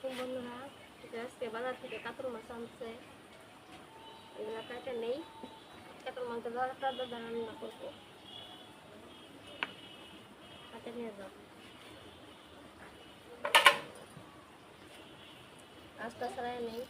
আলাইকুম বন্ধুরা। আজকে বাজার থেকে কাতল মাছ আনছে, এগুলা কাটে নেই। কাতল মাছটা রান্না করবো, হাতে নিয়ে যাও। আস্তা ছাড়াই নেই।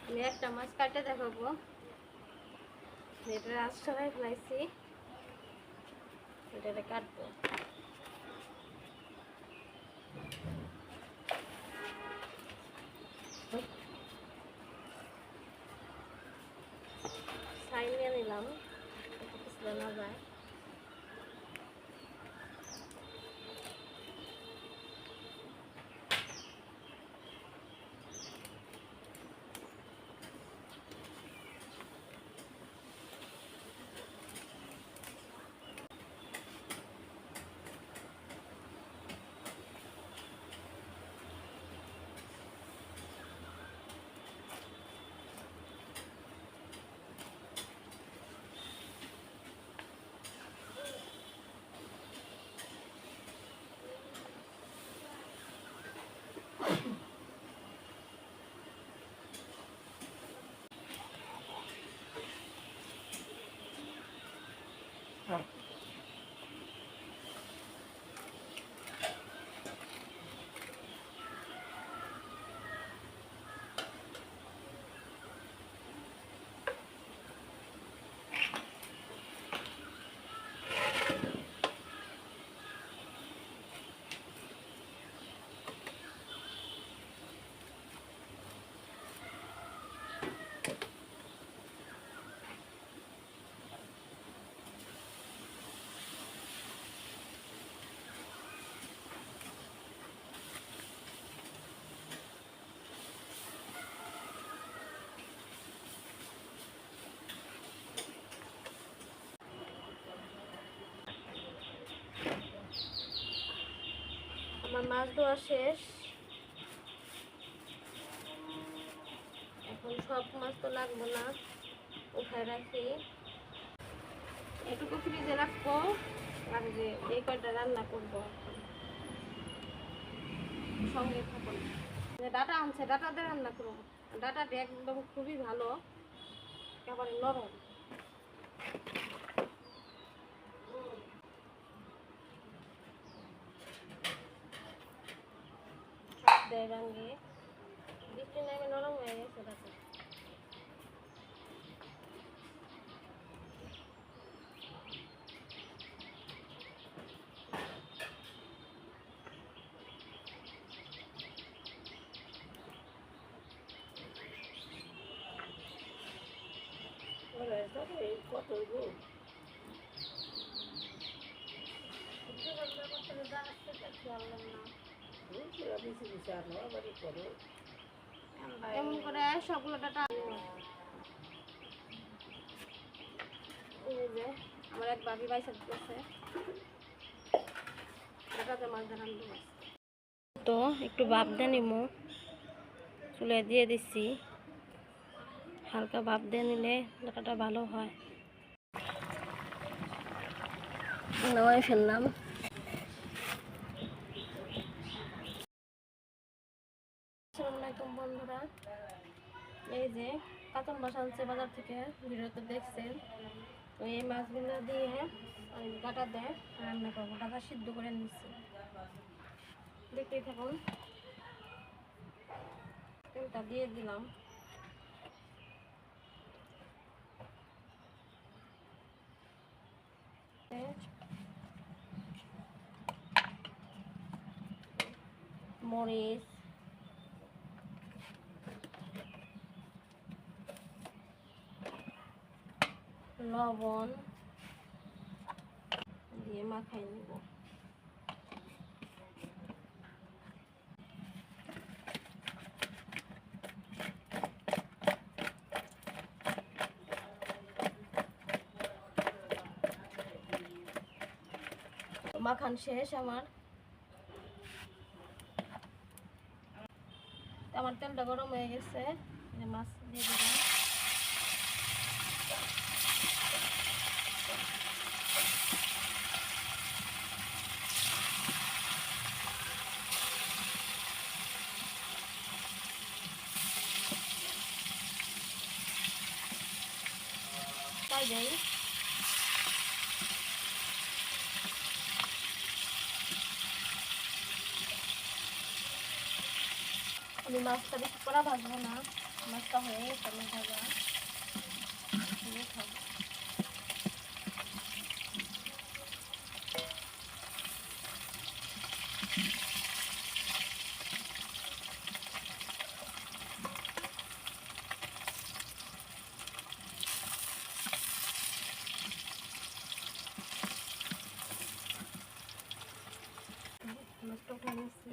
আমি একটা মাছ কাটে দেখাবো, এটা রাস্তায় ফেলাইছি, এটা কাটবো। ছাই নিয়ে নিলাম, পিছলে না যায়। আমার মাছ ধোয়া শেষ। এখন সব মাছ তো লাগবো না, উঠায় রাখি। এটুকু ফ্রিজে রাখবো, আর যে এই কয়টা রান্না করবো। সঙ্গে থাকুন। ডাটা আনছে, ডাটা দিয়ে রান্না করবো। ডাটাটা একদম খুবই ভালো, একেবারে নরম। দেয় রাঙ্গে বৃষ্টি নামে নরম হয়ে গেছে ডাটা। কত এমন করে সবগুলো ডাটা আমার এক ভাবি বাইসা দিতেছে ডাটাতে মাছ ধরান। তো একটু ভাপ দিয়ে নিমু, চুলে দিয়ে দিচ্ছি। হালকা ভাপ দিয়ে নিলে ডাটাটা ভালো হয়। নামাই ফেললাম। আসসালামু আলাইকুম বন্ধুরা, এই যে কাতল মাছ আনছে বাজার থেকে, ভিডিওতে দেখছেন। তো এই মাছগুলো দিয়ে আমি ডাটা দিয়ে রান্না করবো। ডাটা সিদ্ধ করে নিচ্ছি, দেখতেই থাকুন। তেলটা দিয়ে দিলাম। মরিচ, লবণ দিয়ে মাখাই নিব। মাখান শেষ আমার। আমার তেলটা গরম হয়ে গেছে, মাছ দিয়ে দিলাম। তাই দেই আমি মাছটা বেশি কড়া ভাজবো না, মাছটা হয়ে গেছে আমি ভাজা দিয়ে খাবো। মাছটা উঠে নিচ্ছি।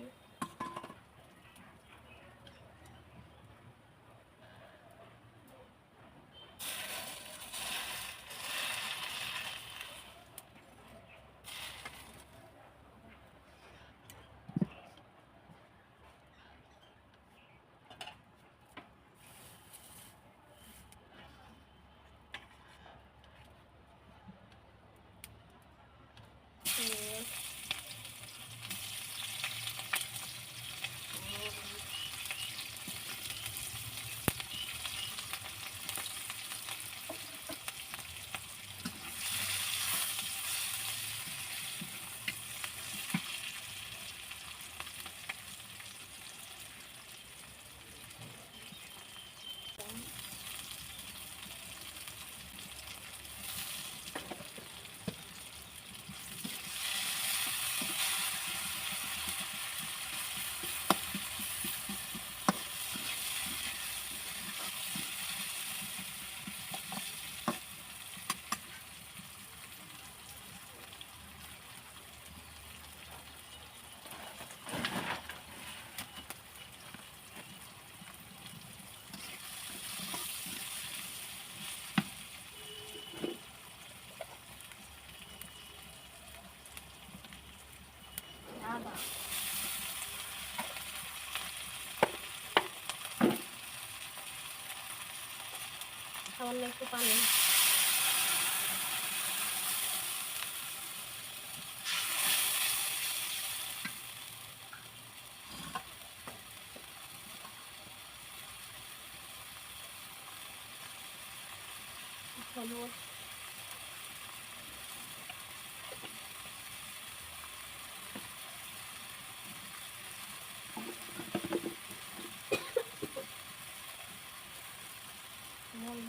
আদা সামান্য একটু পানি, হলুদ, নুন,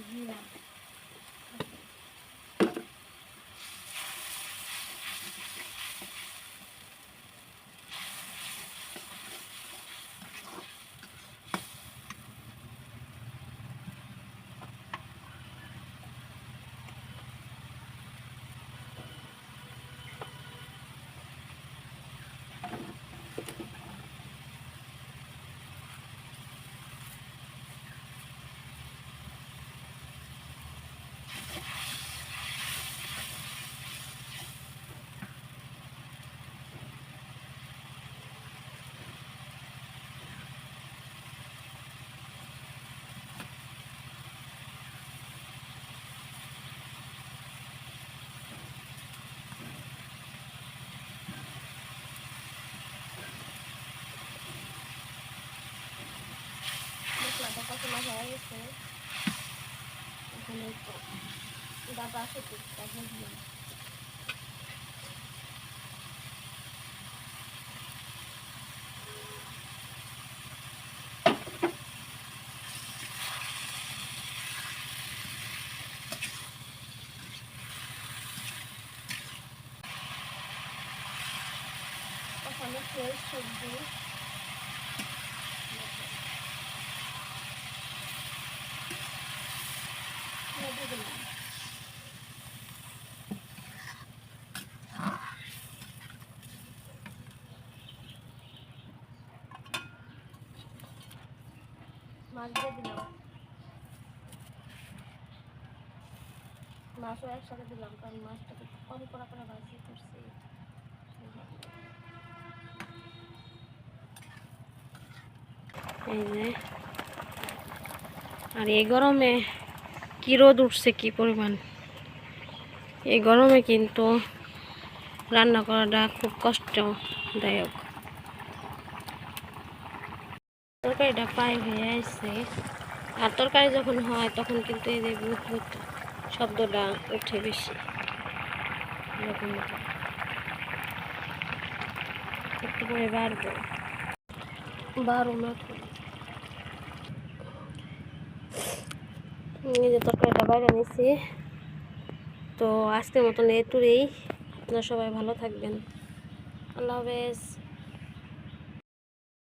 জিরা, মশলাটা কষানো হয়ে গেছে। এখানে একটু ডাটা শুকিয়ে ভেজে কষানো ফ্রেশ সবজি ভেজে দিলাম। মাছ দিয়ে দিলাম, মাছও একসাথে দিলাম, কারণ মাছটা তো কম করা করে ভাজি করছি। এই যে, আর এই গরমে কি রোদ উঠছে, কি পরিমাণ! এই গরমে কিন্তু রান্না করাটা খুব কষ্টদায়ক। তরকারিটা প্রায় হয়ে আসছে, আর তরকারি যখন হয় তখন কিন্তু এই যে ভূত ভূত শব্দটা উঠে বেশি, এরকম একটু করে বাড়বো 12 মিনিট। এই যে তরকারিটা বাইরে নিচ্ছি। তো আজকের মতন এটুকুই। আপনারা সবাই ভালো থাকবেন। আল্লাহ হাফেজ।